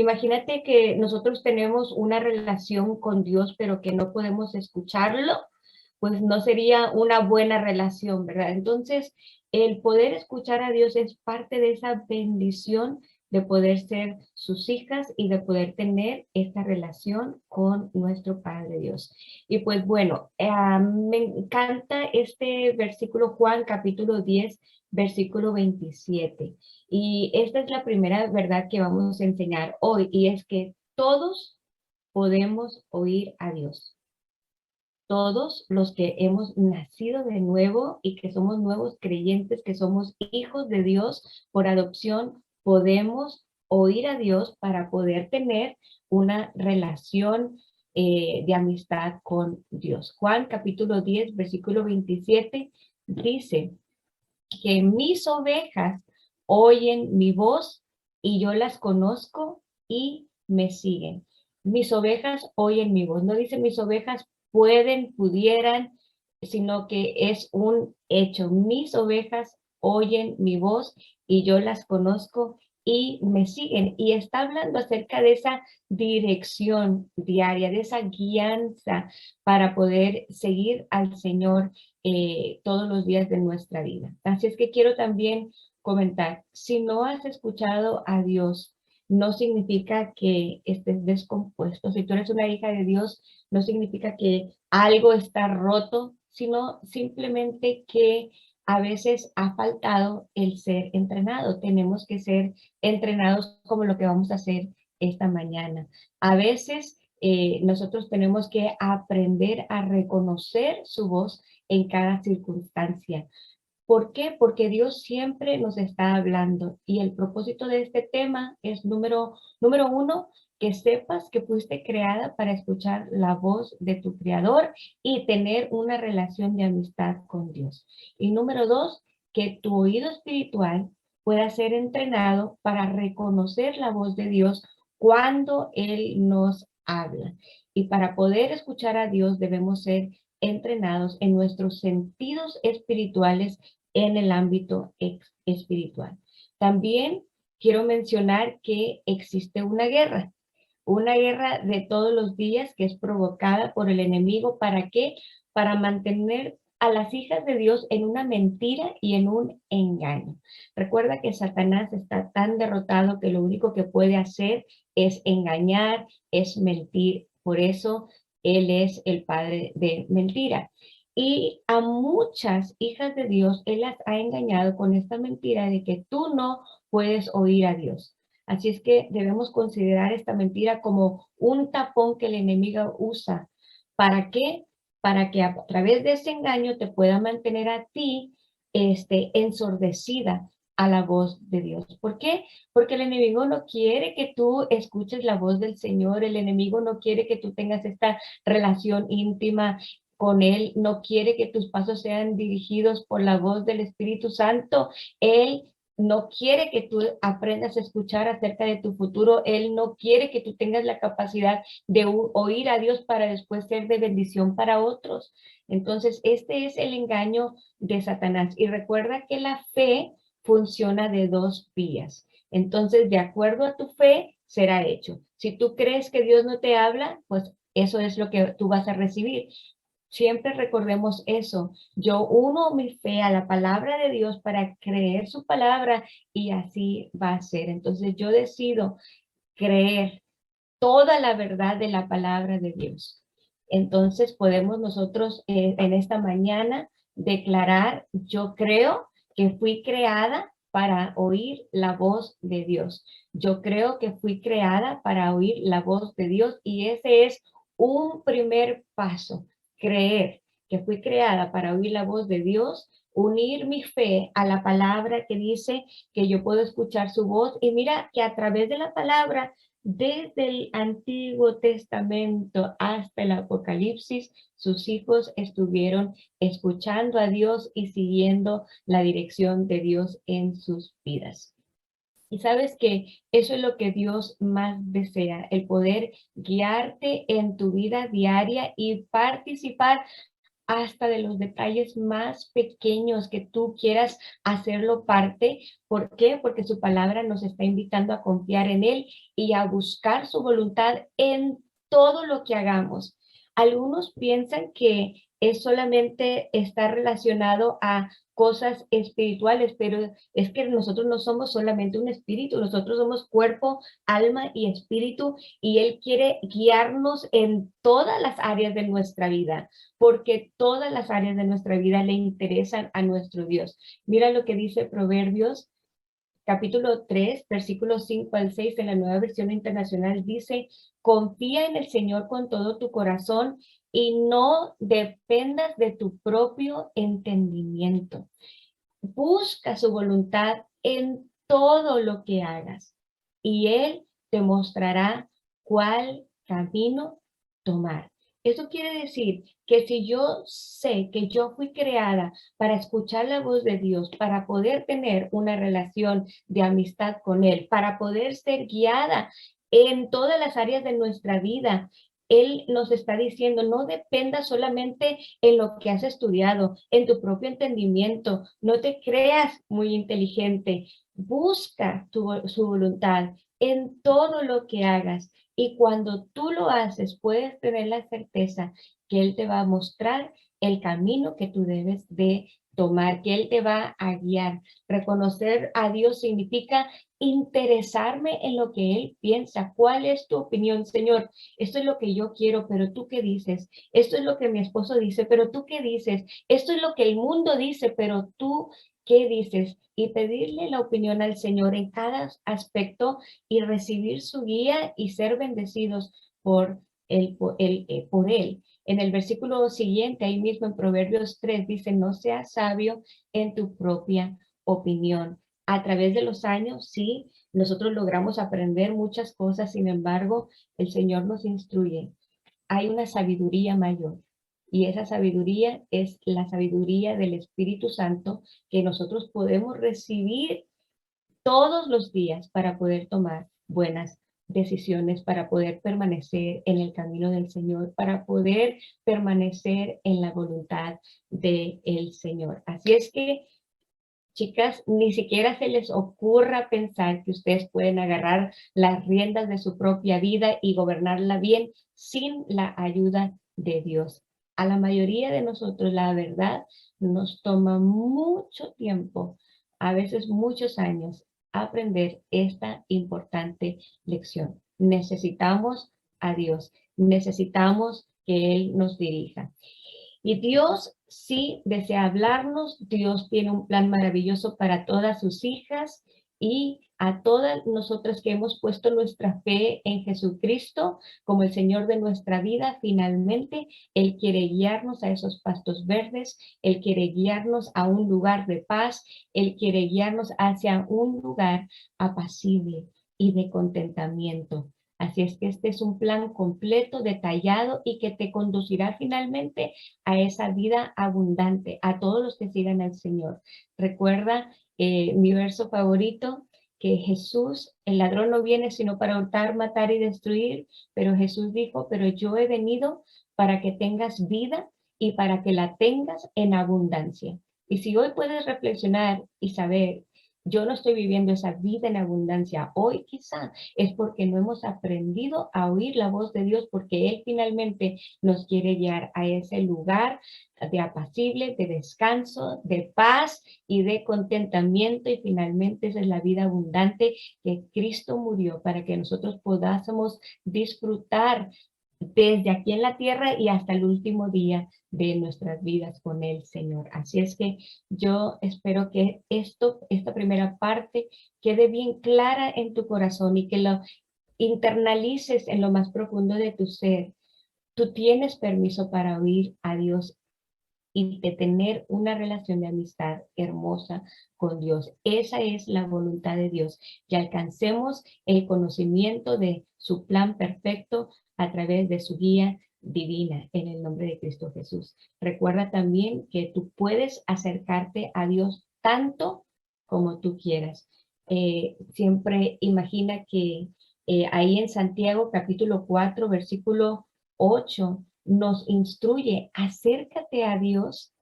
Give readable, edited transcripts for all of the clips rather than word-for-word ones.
Imagínate que nosotros tenemos una relación con Dios, pero que no podemos escucharlo, pues no sería una buena relación, ¿verdad? Entonces, el poder escuchar a Dios es parte de esa bendición de poder ser sus hijas y de poder tener esta relación con nuestro Padre Dios. Y pues bueno, me encanta este versículo Juan capítulo 10, versículo 27. Y esta es la primera verdad que vamos a enseñar hoy, y es que todos podemos oír a Dios. Todos los que hemos nacido de nuevo y que somos nuevos creyentes, que somos hijos de Dios por adopción, podemos oír a Dios para poder tener una relación de amistad con Dios. Juan capítulo 10, versículo 27 dice que mis ovejas oyen mi voz y yo las conozco y me siguen. Mis ovejas oyen mi voz. No dice mis ovejas pueden, pudieran, sino que es un hecho. Mis ovejas oyen mi voz y yo las conozco y me siguen. Y está hablando acerca de esa dirección diaria, de esa guianza para poder seguir al Señor todos los días de nuestra vida. Así es que quiero también comentar, si no has escuchado a Dios, no significa que estés descompuesto. Si tú eres una hija de Dios, no significa que algo está roto, sino simplemente que a veces ha faltado el ser entrenado. Tenemos que ser entrenados como lo que vamos a hacer esta mañana. A veces nosotros tenemos que aprender a reconocer su voz en cada circunstancia. ¿Por qué? Porque Dios siempre nos está hablando y el propósito de este tema es número uno, que sepas que fuiste creada para escuchar la voz de tu Creador y tener una relación de amistad con Dios. Y número dos, que tu oído espiritual pueda ser entrenado para reconocer la voz de Dios cuando Él nos habla. Y para poder escuchar a Dios debemos ser entrenados en nuestros sentidos espirituales en el ámbito espiritual. También quiero mencionar que existe una guerra de todos los días que es provocada por el enemigo. ¿Para qué? Para mantener a las hijas de Dios en una mentira y en un engaño. Recuerda que Satanás está tan derrotado que lo único que puede hacer es engañar, es mentir. Por eso él es el padre de mentira. Y a muchas hijas de Dios, Él las ha engañado con esta mentira de que tú no puedes oír a Dios. Así es que debemos considerar esta mentira como un tapón que el enemigo usa. ¿Para qué? Para que a través de ese engaño te pueda mantener a ti ensordecida a la voz de Dios. ¿Por qué? Porque el enemigo no quiere que tú escuches la voz del Señor, el enemigo no quiere que tú tengas esta relación íntima con Él, no quiere que tus pasos sean dirigidos por la voz del Espíritu Santo. Él no quiere que tú aprendas a escuchar acerca de tu futuro. Él no quiere que tú tengas la capacidad de oír a Dios para después ser de bendición para otros. Entonces, este es el engaño de Satanás. Y recuerda que la fe funciona de dos vías. Entonces, de acuerdo a tu fe, será hecho. Si tú crees que Dios no te habla, pues eso es lo que tú vas a recibir. Siempre recordemos eso. Yo uno mi fe a la palabra de Dios para creer su palabra y así va a ser. Entonces yo decido creer toda la verdad de la palabra de Dios. Entonces podemos nosotros en esta mañana declarar, yo creo que fui creada para oír la voz de Dios. Yo creo que fui creada para oír la voz de Dios y ese es un primer paso, creer que fui creada para oír la voz de Dios, unir mi fe a la palabra que dice que yo puedo escuchar su voz y mira que a través de la palabra desde el Antiguo Testamento hasta el Apocalipsis, sus hijos estuvieron escuchando a Dios y siguiendo la dirección de Dios en sus vidas. Y sabes que eso es lo que Dios más desea, el poder guiarte en tu vida diaria y participar hasta de los detalles más pequeños que tú quieras hacerlo parte. ¿Por qué? Porque su palabra nos está invitando a confiar en Él y a buscar su voluntad en todo lo que hagamos. Algunos piensan que es solamente estar relacionado a cosas espirituales, pero es que nosotros no somos solamente un espíritu, nosotros somos cuerpo, alma y espíritu, y Él quiere guiarnos en todas las áreas de nuestra vida, porque todas las áreas de nuestra vida le interesan a nuestro Dios. Mira lo que dice Proverbios capítulo 3, versículos 5 al 6 en la Nueva Versión Internacional, dice: confía en el Señor con todo tu corazón y no dependas de tu propio entendimiento. Busca su voluntad en todo lo que hagas y Él te mostrará cuál camino tomar. Eso quiere decir que si yo sé que yo fui creada para escuchar la voz de Dios, para poder tener una relación de amistad con Él, para poder ser guiada en todas las áreas de nuestra vida, Él nos está diciendo, no dependa solamente en lo que has estudiado, en tu propio entendimiento, no te creas muy inteligente, busca su voluntad en todo lo que hagas. Y cuando tú lo haces, puedes tener la certeza que Él te va a mostrar el camino que tú debes de tomar, que Él te va a guiar. Reconocer a Dios significa interesarme en lo que Él piensa. ¿Cuál es tu opinión, Señor? Esto es lo que yo quiero, pero ¿tú qué dices? Esto es lo que mi esposo dice, pero ¿tú qué dices? Esto es lo que el mundo dice, pero ¿tú qué dices? Y pedirle la opinión al Señor en cada aspecto y recibir su guía y ser bendecidos por Él. En el versículo siguiente, ahí mismo en Proverbios 3, dice, no seas sabio en tu propia opinión. A través de los años, sí, nosotros logramos aprender muchas cosas, sin embargo, el Señor nos instruye. Hay una sabiduría mayor y esa sabiduría es la sabiduría del Espíritu Santo que nosotros podemos recibir todos los días para poder tomar buenas decisiones, para poder permanecer en el camino del Señor, para poder permanecer en la voluntad del Señor. Así es que, chicas, ni siquiera se les ocurra pensar que ustedes pueden agarrar las riendas de su propia vida y gobernarla bien sin la ayuda de Dios. A la mayoría de nosotros, la verdad, nos toma mucho tiempo, a veces muchos años, aprender esta importante lección. Necesitamos a Dios, necesitamos que Él nos dirija. Y Dios sí desea hablarnos, Dios tiene un plan maravilloso para todas sus hijas y a todas nosotras que hemos puesto nuestra fe en Jesucristo como el Señor de nuestra vida, finalmente Él quiere guiarnos a esos pastos verdes, Él quiere guiarnos a un lugar de paz, Él quiere guiarnos hacia un lugar apacible y de contentamiento. Así es que este es un plan completo, detallado y que te conducirá finalmente a esa vida abundante, a todos los que sigan al Señor. Recuerda mi verso favorito, que Jesús, el ladrón no viene sino para hurtar, matar y destruir, pero Jesús dijo, pero yo he venido para que tengas vida y para que la tengas en abundancia. Y si hoy puedes reflexionar y saber, yo no estoy viviendo esa vida en abundancia hoy quizá, es porque no hemos aprendido a oír la voz de Dios, porque Él finalmente nos quiere guiar a ese lugar de apacible, de descanso, de paz y de contentamiento. Y finalmente esa es la vida abundante que Cristo murió para que nosotros podamos disfrutar desde aquí en la tierra y hasta el último día de nuestras vidas con el Señor. Así es que yo espero que esta primera parte quede bien clara en tu corazón y que lo internalices en lo más profundo de tu ser. Tú tienes permiso para oír a Dios y de tener una relación de amistad hermosa con Dios. Esa es la voluntad de Dios, que alcancemos el conocimiento de su plan perfecto a través de su guía divina en el nombre de Cristo Jesús. Recuerda también que tú puedes acercarte a Dios tanto como tú quieras. Siempre imagina que ahí en Santiago capítulo 4 versículo 8 nos instruye, acércate a Dios.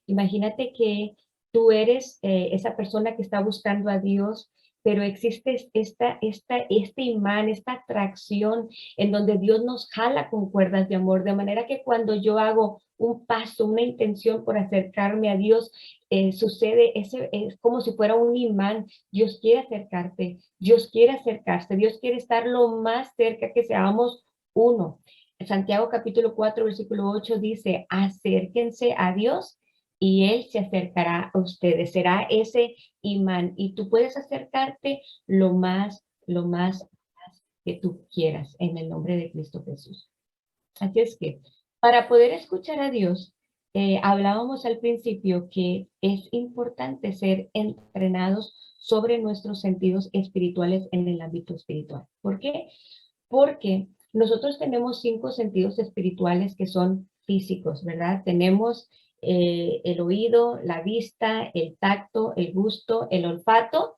Imagínate que tú eres esa persona que está buscando a Dios, pero existe este imán, esta atracción en donde Dios nos jala con cuerdas de amor, de manera que cuando yo hago un paso, una intención por acercarme a Dios, sucede, es como si fuera un imán. Dios quiere acercarte, Dios quiere acercarse, Dios quiere estar lo más cerca que seamos uno. Santiago capítulo 4, versículo 8 dice, acérquense a Dios y Él se acercará a ustedes, será ese imán y tú puedes acercarte lo más que tú quieras en el nombre de Cristo Jesús. Así es que para poder escuchar a Dios, hablábamos al principio que es importante ser entrenados sobre nuestros sentidos espirituales en el ámbito espiritual. ¿Por qué? Porque nosotros tenemos 5 sentidos espirituales que son físicos, ¿verdad? Tenemos el oído, la vista, el tacto, el gusto, el olfato.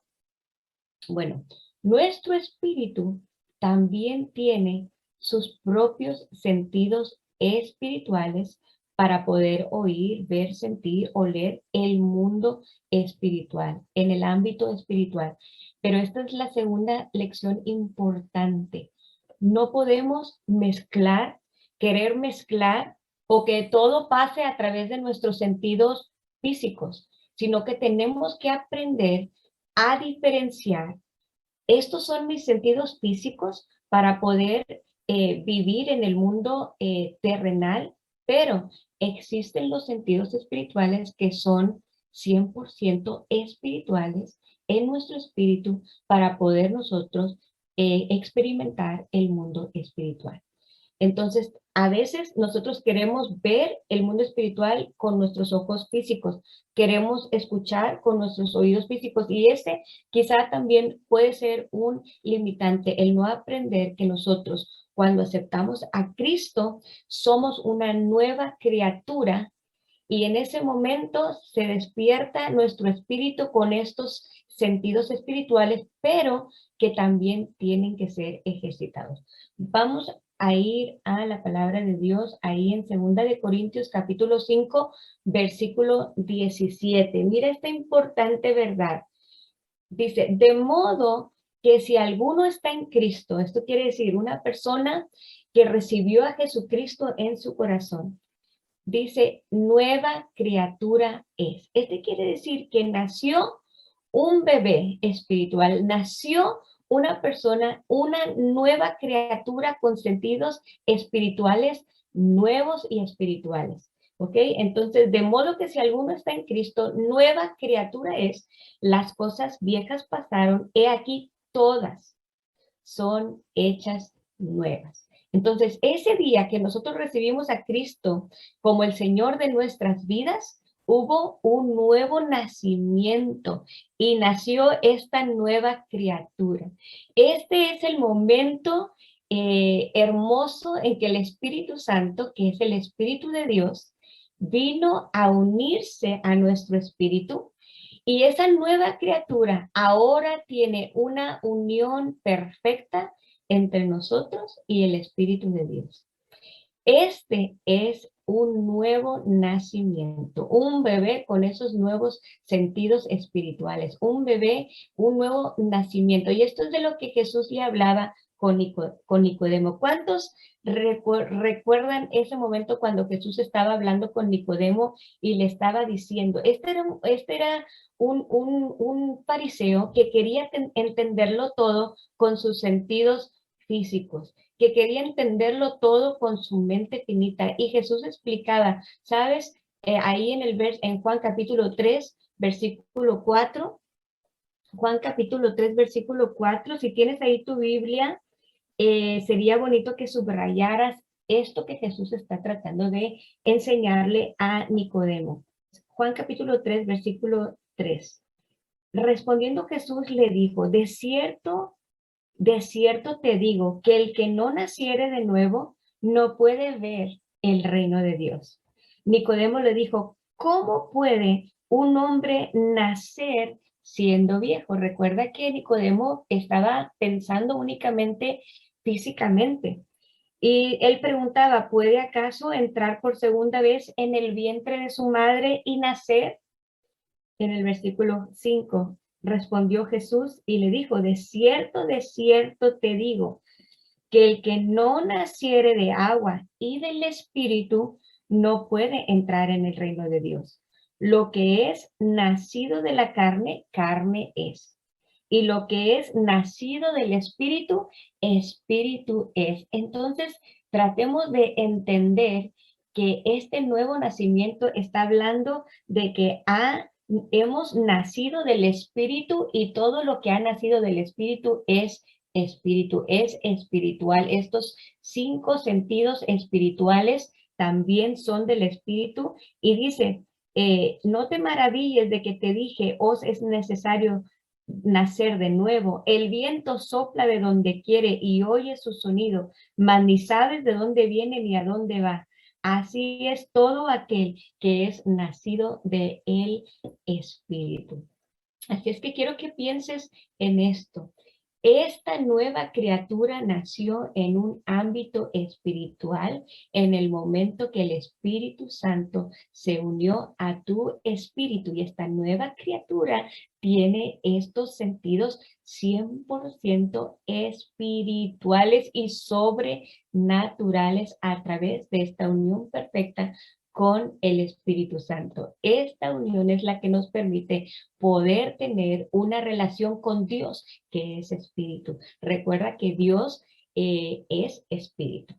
Bueno, nuestro espíritu también tiene sus propios sentidos espirituales para poder oír, ver, sentir, oler el mundo espiritual, en el ámbito espiritual. Pero esta es la segunda lección importante. No podemos mezclar, querer mezclar o que todo pase a través de nuestros sentidos físicos, sino que tenemos que aprender a diferenciar. Estos son mis sentidos físicos para poder vivir en el mundo terrenal, pero existen los sentidos espirituales que son 100% espirituales en nuestro espíritu para poder nosotros experimentar el mundo espiritual. Entonces, a veces nosotros queremos ver el mundo espiritual con nuestros ojos físicos, queremos escuchar con nuestros oídos físicos y ese quizá también puede ser un limitante, el no aprender que nosotros cuando aceptamos a Cristo somos una nueva criatura y en ese momento se despierta nuestro espíritu con estos sentidos espirituales, pero que también tienen que ser ejercitados. Vamos a ir a la palabra de Dios ahí en 2 Corintios capítulo 5, versículo 17. Mira esta importante verdad. Dice, de modo que si alguno está en Cristo, esto quiere decir una persona que recibió a Jesucristo en su corazón, dice, nueva criatura es. Este quiere decir que nació un bebé espiritual, nació una persona, una nueva criatura con sentidos espirituales nuevos y espirituales. ¿Ok? Entonces, de modo que si alguno está en Cristo, nueva criatura es, las cosas viejas pasaron, he aquí todas son hechas nuevas. Entonces, ese día que nosotros recibimos a Cristo como el Señor de nuestras vidas, hubo un nuevo nacimiento y nació esta nueva criatura. Este es el momento hermoso en que el Espíritu Santo, que es el Espíritu de Dios, vino a unirse a nuestro espíritu y esa nueva criatura ahora tiene una unión perfecta entre nosotros y el Espíritu de Dios. Este es un nuevo nacimiento, un bebé con esos nuevos sentidos espirituales, un bebé, un nuevo nacimiento. Y esto es de lo que Jesús le hablaba con Nicodemo. ¿Cuántos recuerdan ese momento cuando Jesús estaba hablando con Nicodemo y le estaba diciendo, este era un fariseo que quería entenderlo todo con sus sentidos físicos, que quería entenderlo todo con su mente finita. Y Jesús explicaba, ¿sabes? Ahí en Juan capítulo 3, versículo 4, Juan capítulo 3, versículo 4, si tienes ahí tu Biblia, sería bonito que subrayaras esto que Jesús está tratando de enseñarle a Nicodemo. Juan capítulo 3, versículo 3. Respondiendo Jesús le dijo, de cierto te digo que el que no naciere de nuevo no puede ver el reino de Dios. Nicodemo le dijo, ¿cómo puede un hombre nacer siendo viejo? Recuerda que Nicodemo estaba pensando únicamente físicamente. Y él preguntaba, ¿puede acaso entrar por segunda vez en el vientre de su madre y nacer? En el versículo 5 respondió Jesús y le dijo, de cierto te digo, que el que no naciere de agua y del Espíritu no puede entrar en el reino de Dios. Lo que es nacido de la carne, carne es. Y lo que es nacido del Espíritu, Espíritu es. Entonces, tratemos de entender que este nuevo nacimiento está hablando de que hemos nacido del Espíritu y todo lo que ha nacido del Espíritu es espíritu, es espiritual. Estos 5 sentidos espirituales también son del Espíritu y dice, no te maravilles de que te dije, os es necesario nacer de nuevo. El viento sopla de donde quiere y oye su sonido, mas ni sabes de dónde viene ni a dónde va. Así es todo aquel que es nacido de el Espíritu. Así es que quiero que pienses en esto. Esta nueva criatura nació en un ámbito espiritual en el momento que el Espíritu Santo se unió a tu espíritu y esta nueva criatura tiene estos sentidos 100% espirituales y sobrenaturales a través de esta unión perfecta con el Espíritu Santo. Esta unión es la que nos permite poder tener una relación con Dios, que es espíritu. Recuerda que Dios es espíritu.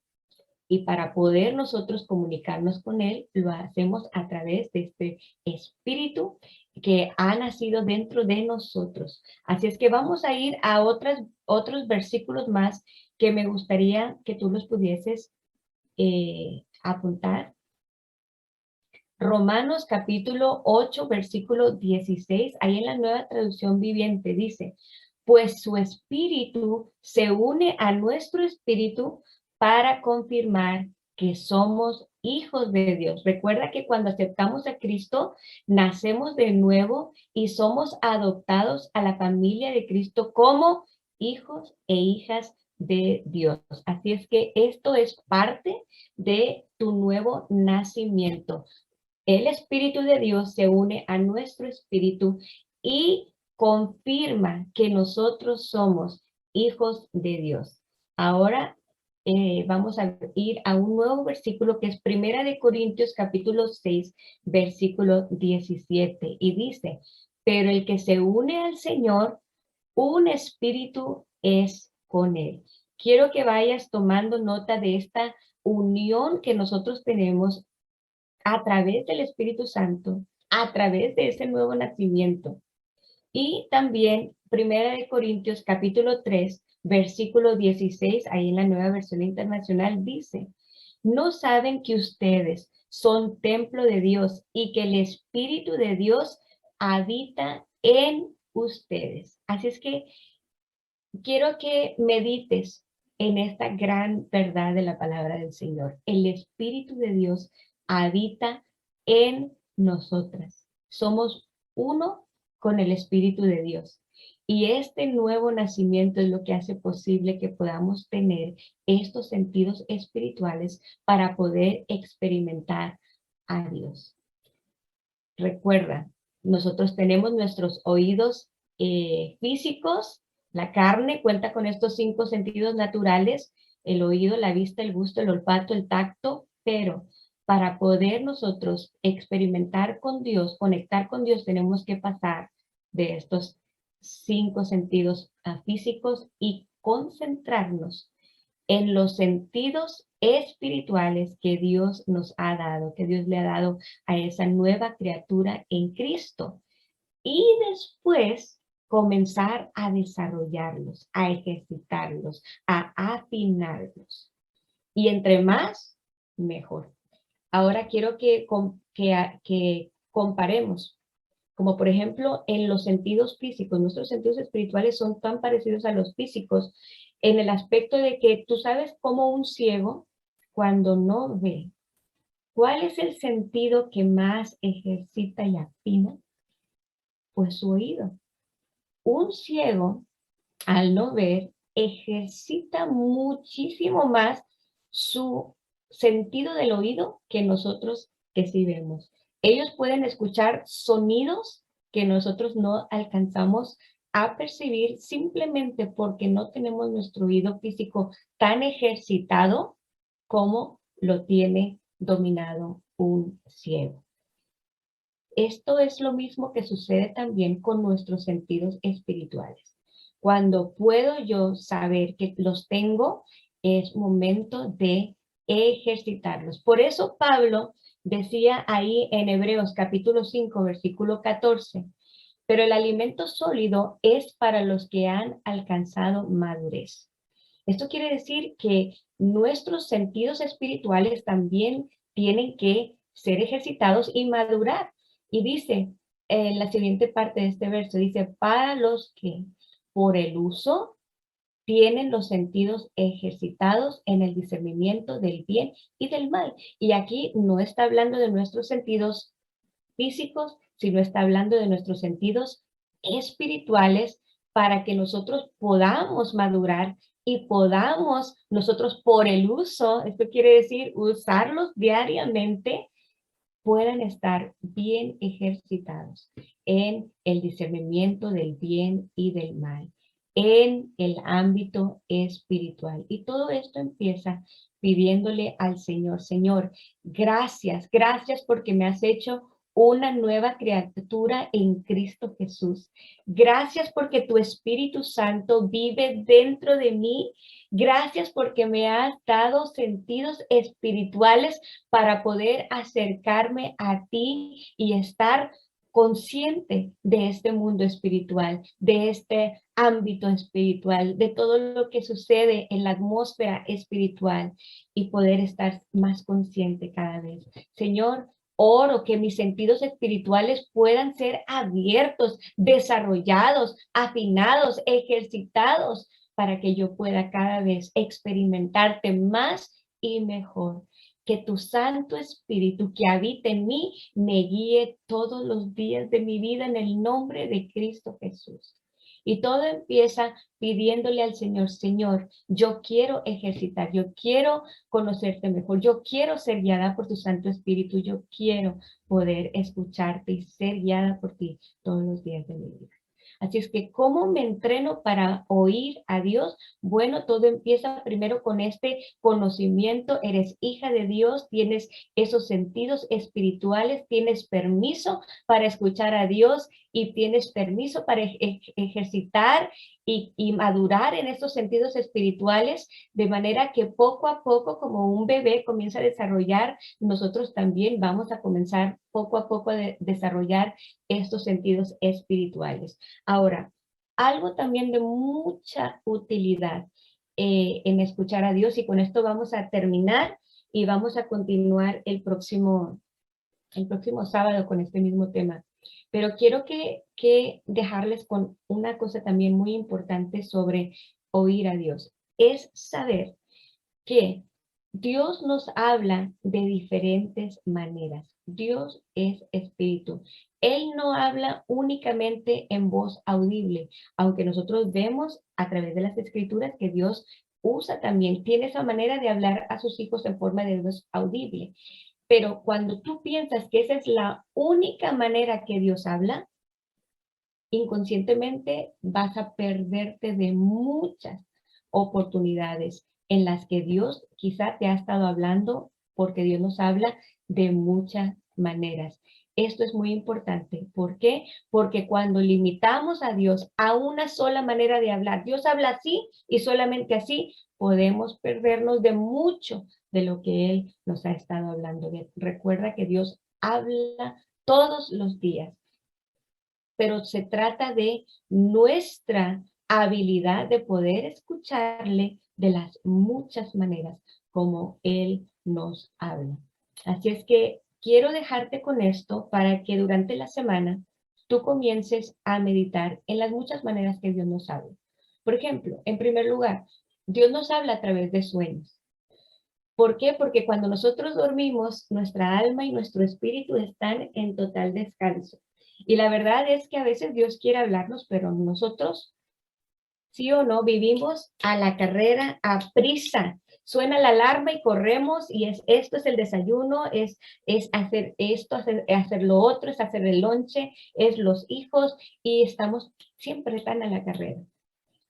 Y para poder nosotros comunicarnos con Él, lo hacemos a través de este espíritu que ha nacido dentro de nosotros. Así es que vamos a ir a otros versículos más que me gustaría que tú los pudieses apuntar. Romanos capítulo 8, versículo 16, ahí en la Nueva Traducción Viviente dice, pues su espíritu se une a nuestro espíritu para confirmar que somos hijos de Dios. Recuerda que cuando aceptamos a Cristo, nacemos de nuevo y somos adoptados a la familia de Cristo como hijos e hijas de Dios. Así es que esto es parte de tu nuevo nacimiento. El Espíritu de Dios se une a nuestro espíritu y confirma que nosotros somos hijos de Dios. Ahora vamos a ir a un nuevo versículo que es Primera de Corintios capítulo 6, versículo 17. Y dice, pero el que se une al Señor, un espíritu es con él. Quiero que vayas tomando nota de esta unión que nosotros tenemos a través del Espíritu Santo, a través de ese nuevo nacimiento. Y también, Primera de Corintios, capítulo 3, versículo 16, ahí en la Nueva Versión Internacional, dice, ¿no saben que ustedes son templo de Dios y que el Espíritu de Dios habita en ustedes? Así es que quiero que medites en esta gran verdad de la palabra del Señor. El Espíritu de Dios habita en nosotras. Somos uno con el Espíritu de Dios. Y este nuevo nacimiento es lo que hace posible que podamos tener estos sentidos espirituales para poder experimentar a Dios. Recuerda, nosotros tenemos nuestros oídos físicos, la carne cuenta con estos 5 sentidos naturales, el oído, la vista, el gusto, el olfato, el tacto, pero para poder nosotros experimentar con Dios, conectar con Dios, tenemos que pasar de estos 5 sentidos físicos y concentrarnos en los sentidos espirituales que Dios nos ha dado, que Dios le ha dado a esa nueva criatura en Cristo. Y después comenzar a desarrollarlos, a ejercitarlos, a afinarlos. Y entre más, mejor. Ahora quiero que comparemos, como por ejemplo en los sentidos físicos. Nuestros sentidos espirituales son tan parecidos a los físicos en el aspecto de que tú sabes cómo un ciego cuando no ve, ¿cuál es el sentido que más ejercita y afina? Pues su oído. Un ciego, al no ver, ejercita muchísimo más su sentido del oído que nosotros que sí vemos. Ellos pueden escuchar sonidos que nosotros no alcanzamos a percibir simplemente porque no tenemos nuestro oído físico tan ejercitado como lo tiene dominado un ciego. Esto es lo mismo que sucede también con nuestros sentidos espirituales. Cuando puedo yo saber que los tengo, es momento de ejercitarlos. Por eso Pablo decía ahí en Hebreos capítulo 5, versículo 14, pero el alimento sólido es para los que han alcanzado madurez. Esto quiere decir que nuestros sentidos espirituales también tienen que ser ejercitados y madurar. Y dice en la siguiente parte de este verso, dice, para los que por el uso tienen los sentidos ejercitados en el discernimiento del bien y del mal. Y aquí no está hablando de nuestros sentidos físicos, sino está hablando de nuestros sentidos espirituales para que nosotros podamos madurar y podamos nosotros por el uso, esto quiere decir usarlos diariamente, puedan estar bien ejercitados en el discernimiento del bien y del mal, en el ámbito espiritual. Y todo esto empieza pidiéndole al Señor, Señor, gracias, gracias porque me has hecho una nueva criatura en Cristo Jesús. Gracias porque tu Espíritu Santo vive dentro de mí. Gracias porque me has dado sentidos espirituales para poder acercarme a ti y estar consciente de este mundo espiritual, de este ámbito espiritual, de todo lo que sucede en la atmósfera espiritual y poder estar más consciente cada vez. Señor, oro que mis sentidos espirituales puedan ser abiertos, desarrollados, afinados, ejercitados, para que yo pueda cada vez experimentarte más y mejor. Que tu Santo Espíritu que habita en mí me guíe todos los días de mi vida en el nombre de Cristo Jesús. Y todo empieza pidiéndole al Señor, Señor, yo quiero ejercitar, yo quiero conocerte mejor, yo quiero ser guiada por tu Santo Espíritu, yo quiero poder escucharte y ser guiada por ti todos los días de mi vida. Así es que, ¿cómo me entreno para oír a Dios? Bueno, todo empieza primero con este conocimiento. Eres hija de Dios, tienes esos sentidos espirituales, tienes permiso para escuchar a Dios y tienes permiso para ejercitar y madurar en esos sentidos espirituales, de manera que poco a poco, como un bebé comienza a desarrollar, nosotros también vamos a comenzar poco a poco a desarrollar estos sentidos espirituales. Ahora, algo también de mucha utilidad en escuchar a Dios, y con esto vamos a terminar y vamos a continuar el próximo sábado con este mismo tema. Pero quiero que dejarles con una cosa también muy importante sobre oír a Dios. Es saber que Dios nos habla de diferentes maneras. Dios es espíritu. Él no habla únicamente en voz audible, aunque nosotros vemos a través de las escrituras que Dios usa también, tiene esa manera de hablar a sus hijos en forma de voz audible. Pero cuando tú piensas que esa es la única manera que Dios habla, inconscientemente vas a perderte de muchas oportunidades en las que Dios quizá te ha estado hablando, porque Dios nos habla de muchas maneras. Esto es muy importante. ¿Por qué? Porque cuando limitamos a Dios a una sola manera de hablar, Dios habla así y solamente así, podemos perdernos de mucho de lo que Él nos ha estado hablando. Recuerda que Dios habla todos los días, pero se trata de nuestra habilidad de poder escucharle de las muchas maneras como Él nos habla. Así es que quiero dejarte con esto para que durante la semana tú comiences a meditar en las muchas maneras que Dios nos habla. Por ejemplo, en primer lugar, Dios nos habla a través de sueños. ¿Por qué? Porque cuando nosotros dormimos, nuestra alma y nuestro espíritu están en total descanso. Y la verdad es que a veces Dios quiere hablarnos, pero nosotros, sí o no, vivimos a la carrera, a prisa. suena la alarma y corremos y esto es el desayuno, es hacer esto, hacer lo otro, es hacer el lonche, es los hijos y estamos siempre tan a la carrera.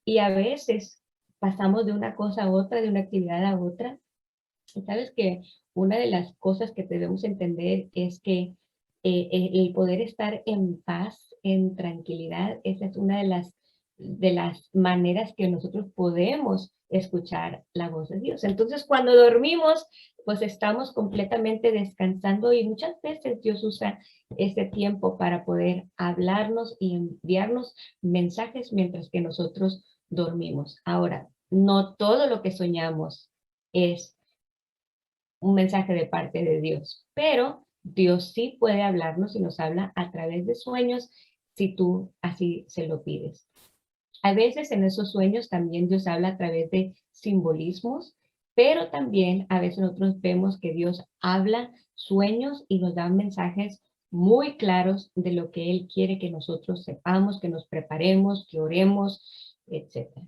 Y a veces pasamos de una cosa a otra, de una actividad a otra. Y sabes que una de las cosas que debemos entender es que el poder estar en paz, en tranquilidad, esa es una de las maneras que nosotros podemos escuchar la voz de Dios. Entonces, cuando dormimos, pues estamos completamente descansando y muchas veces Dios usa ese tiempo para poder hablarnos y enviarnos mensajes mientras que nosotros dormimos. Ahora, no todo lo que soñamos es un mensaje de parte de Dios, pero Dios sí puede hablarnos y nos habla a través de sueños si tú así se lo pides. A veces en esos sueños también Dios habla a través de simbolismos, pero también a veces nosotros vemos que Dios habla sueños y nos da mensajes muy claros de lo que Él quiere que nosotros sepamos, que nos preparemos, que oremos, etcétera.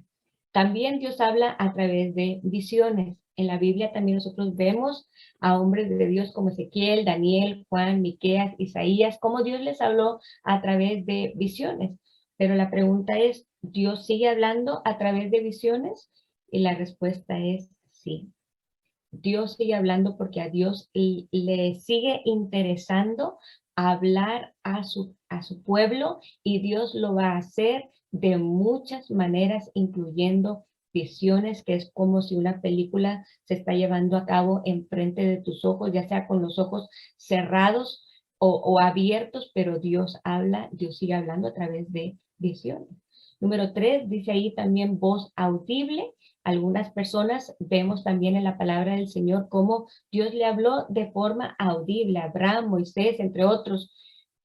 También Dios habla a través de visiones. En la Biblia también nosotros vemos a hombres de Dios como Ezequiel, Daniel, Juan, Miqueas, Isaías, cómo Dios les habló a través de visiones. Pero la pregunta es, ¿Dios sigue hablando a través de visiones? Y la respuesta es sí. Dios sigue hablando porque a Dios le sigue interesando hablar a su pueblo y Dios lo va a hacer de muchas maneras, incluyendo visiones, que es como si una película se está llevando a cabo enfrente de tus ojos, ya sea con los ojos cerrados o abiertos, pero Dios habla, Dios sigue hablando a través de visiones. Número 3, dice ahí también voz audible. Algunas personas vemos también en la palabra del Señor cómo Dios le habló de forma audible a Abraham, Moisés, entre otros.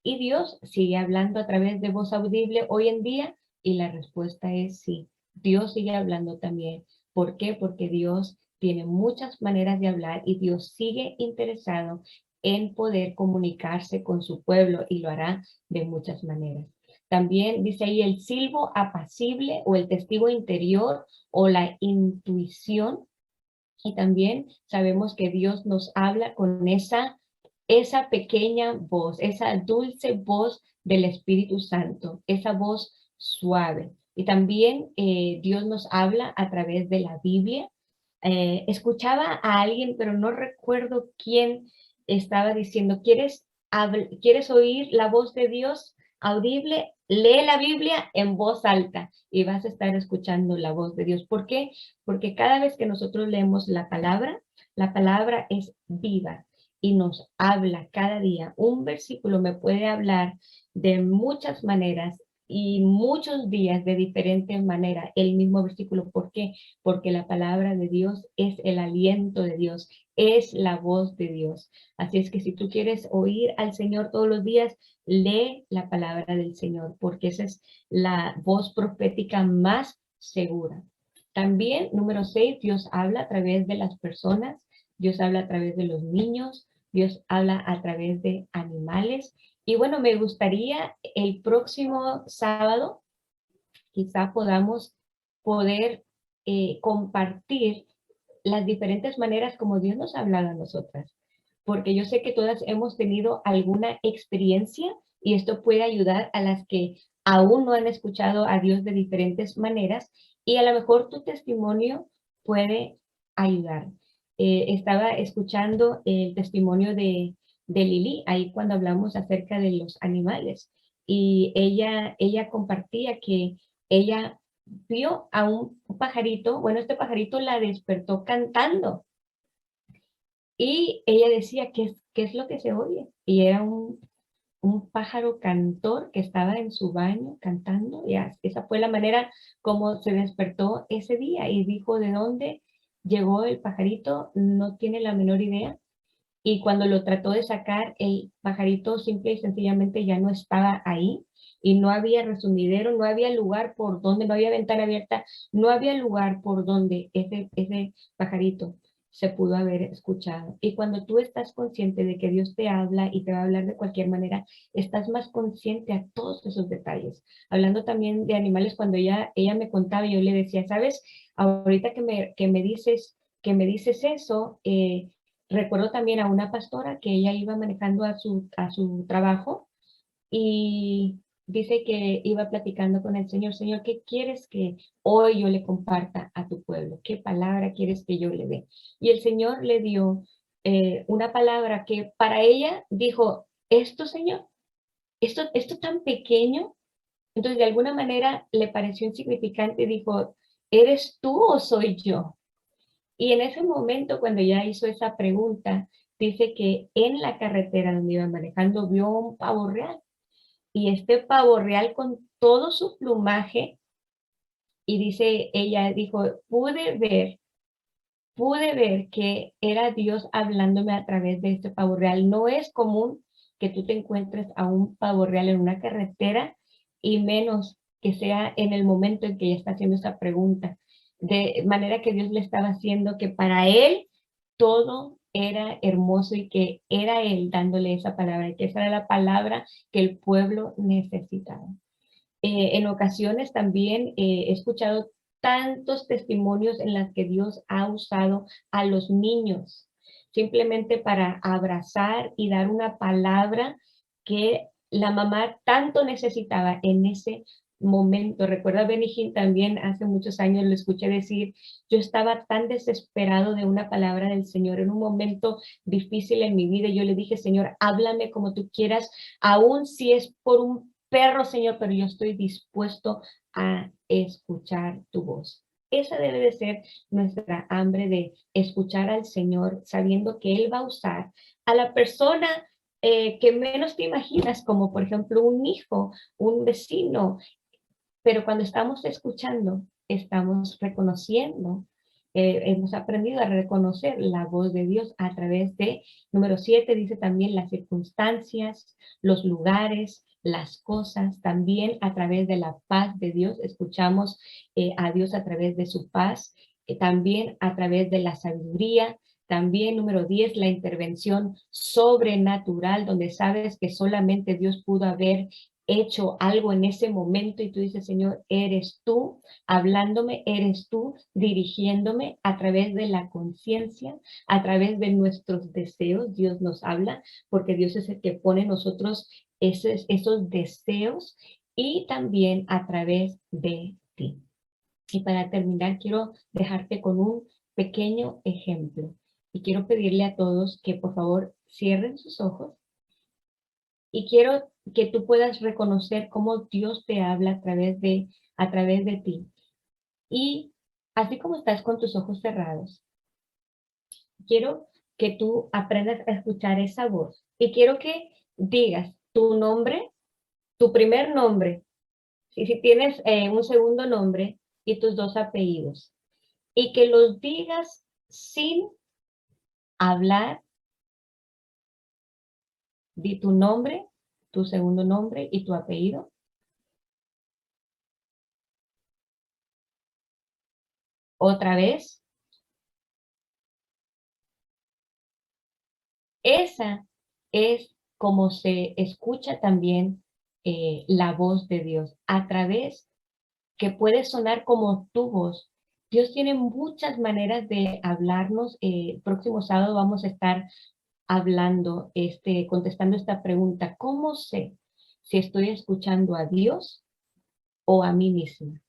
Y Dios sigue hablando a través de voz audible hoy en día y la respuesta es sí. Dios sigue hablando también. ¿Por qué? Porque Dios tiene muchas maneras de hablar y Dios sigue interesado en poder comunicarse con su pueblo y lo hará de muchas maneras. También dice ahí el silbo apacible o el testigo interior o la intuición. Y también sabemos que Dios nos habla con esa pequeña voz, esa dulce voz del Espíritu Santo, esa voz suave. Y también Dios nos habla a través de la Biblia. Escuchaba a alguien, pero no recuerdo quién estaba diciendo, ¿quieres oír la voz de Dios audible? Lee la Biblia en voz alta y vas a estar escuchando la voz de Dios. ¿Por qué? Porque cada vez que nosotros leemos la palabra es viva y nos habla cada día. Un versículo me puede hablar de muchas maneras y muchos días de diferente manera el mismo versículo. ¿Por qué? Porque la palabra de Dios es el aliento de Dios, es la voz de Dios. Así es que si tú quieres oír al Señor todos los días, lee la palabra del Señor, porque esa es la voz profética más segura. También, número 6, Dios habla a través de las personas, Dios habla a través de los niños, Dios habla a través de animales. Y bueno, me gustaría el próximo sábado, quizá podamos poder compartir las diferentes maneras como Dios nos ha hablado a nosotras, porque yo sé que todas hemos tenido alguna experiencia y esto puede ayudar a las que aún no han escuchado a Dios de diferentes maneras y a lo mejor tu testimonio puede ayudar. Estaba escuchando el testimonio de Lili, ahí cuando hablamos acerca de los animales, y ella compartía que ella vio a un pajarito, bueno, este pajarito la despertó cantando, y ella decía, ¿qué es lo que se oye? Y era un pájaro cantor que estaba en su baño cantando. Y esa fue la manera como se despertó ese día y dijo de dónde llegó el pajarito, no tiene la menor idea. Y cuando lo trató de sacar, el pajarito simple y sencillamente ya no estaba ahí y no había resumidero, no había lugar por donde, no había ventana abierta, no había lugar por donde ese pajarito se pudo haber escuchado. Y cuando tú estás consciente de que Dios te habla y te va a hablar de cualquier manera, estás más consciente a todos esos detalles. Hablando también de animales, cuando ella me contaba, yo le decía, ¿sabes? Ahorita que me dices que me dices eso, recuerdo también a una pastora que ella iba manejando a su trabajo y dice que iba platicando con el Señor, Señor, ¿qué quieres que hoy yo le comparta a tu pueblo? ¿Qué palabra quieres que yo le dé? Y el Señor le dio una palabra que para ella dijo, esto, Señor, esto tan pequeño, entonces de alguna manera le pareció insignificante y dijo, ¿eres tú o soy yo? Y en ese momento, cuando ya hizo esa pregunta, dice que en la carretera donde iba manejando vio un pavo real y este pavo real con todo su plumaje, y dice, ella dijo, pude ver que era Dios hablándome a través de este pavo real. No es común que tú te encuentres a un pavo real en una carretera y menos que sea en el momento en que ella está haciendo esa pregunta. De manera que Dios le estaba haciendo que para él todo era hermoso y que era él dándole esa palabra, y que esa era la palabra que el pueblo necesitaba. En ocasiones también he escuchado tantos testimonios en las que Dios ha usado a los niños simplemente para abrazar y dar una palabra que la mamá tanto necesitaba en ese momento. Recuerda, Benny Hinn también hace muchos años lo escuché decir, yo estaba tan desesperado de una palabra del Señor en un momento difícil en mi vida. Yo le dije, Señor, háblame como tú quieras, aun si es por un perro, Señor, pero yo estoy dispuesto a escuchar tu voz. Esa debe de ser nuestra hambre de escuchar al Señor, sabiendo que Él va a usar a la persona que menos te imaginas, como por ejemplo un hijo, un vecino, pero cuando estamos escuchando, estamos reconociendo, hemos aprendido a reconocer la voz de Dios a través de, número 7, dice también las circunstancias, los lugares, las cosas, también a través de la paz de Dios, escuchamos a Dios a través de su paz, también a través de la sabiduría, también número 10, la intervención sobrenatural, donde sabes que solamente Dios pudo haber hecho algo en ese momento y tú dices, Señor, eres tú hablándome, eres tú dirigiéndome a través de la conciencia, a través de nuestros deseos. Dios nos habla porque Dios es el que pone en nosotros esos deseos y también a través de ti. Y para terminar, quiero dejarte con un pequeño ejemplo y quiero pedirle a todos que por favor cierren sus ojos y quiero que tú puedas reconocer cómo Dios te habla a través de ti. Y así como estás con tus ojos cerrados, quiero que tú aprendas a escuchar esa voz. Y quiero que digas tu nombre, tu primer nombre, y si tienes un segundo nombre y tus dos apellidos. Y que los digas sin hablar. Di tu nombre, tu segundo nombre y tu apellido. Otra vez. Esa es como se escucha también la voz de Dios, a través que puede sonar como tu voz. Dios tiene muchas maneras de hablarnos. El próximo sábado vamos a estar hablando, contestando esta pregunta. ¿Cómo sé si estoy escuchando a Dios o a mí misma?